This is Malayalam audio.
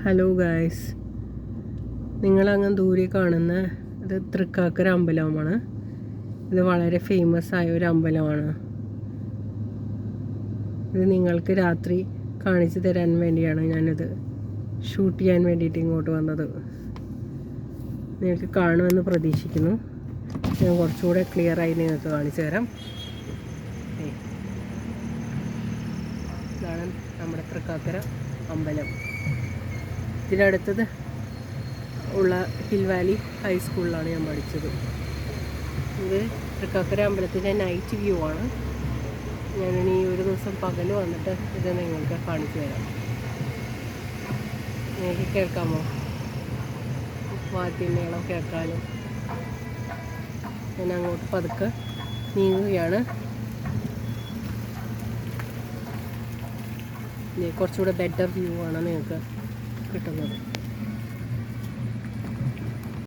ഹലോ ഗായ്സ്, നിങ്ങളങ്ങ് ദൂരെ കാണുന്ന ഇത് തൃക്കാക്കര അമ്പലമാണ്. ഇത് വളരെ ഫേമസ് ആയ ഒരു അമ്പലമാണ്. ഇത് നിങ്ങൾക്ക് രാത്രി കാണിച്ചു തരാൻ വേണ്ടിയാണ് ഞാനിത് ഷൂട്ട് ചെയ്യാൻ വേണ്ടിയിട്ട് ഇങ്ങോട്ട് വന്നത്. നിങ്ങൾക്ക് കാണുമെന്ന് പ്രതീക്ഷിക്കുന്നു. ഞാൻ കുറച്ചുകൂടെ ക്ലിയറായി നിങ്ങൾക്ക് കാണിച്ചു തരാം. ഇതാണ് നമ്മുടെ തൃക്കാക്കര അമ്പലം. ഇതിനടുത്തത് ഉള്ള ഹിൽ വാലി ഹൈസ്കൂളിലാണ് ഞാൻ പഠിച്ചത്. ഇത് തൃക്കാക്കര അമ്പലത്തിൻ്റെ നൈറ്റ് വ്യൂ ആണ്. ഞാനിനി ഒരു ദിവസം പകൽ വന്നിട്ട് ഇത് നിങ്ങൾക്ക് കാണിച്ചു തരാം. നിങ്ങൾക്ക് കേൾക്കാമോ? വാദ്യമേളം കേൾക്കാനും. ഞാൻ അങ്ങോട്ട് പതുക്കെ നീങ്ങുകയാണ്. കുറച്ചുകൂടെ ബെറ്റർ വ്യൂ ആണ് നിങ്ങൾക്ക് കിട്ടുന്നത്.